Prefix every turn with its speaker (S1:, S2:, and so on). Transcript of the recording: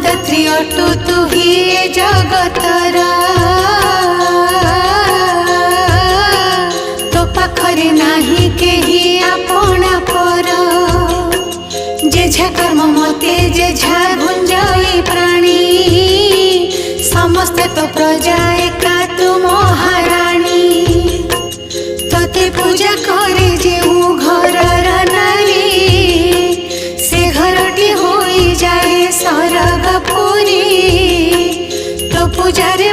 S1: दात्री अटु तू ही ए जगतर तो पाखरे नाही केही आपणा पर जेझा कर्म मते जेझा गुंजई प्राणी समस्ते तो प्रजा एका तू महाराणी तोते पूजा करे जेऊ घरर नारी से घरटी होई जाए सरगपुरी तो पूजारे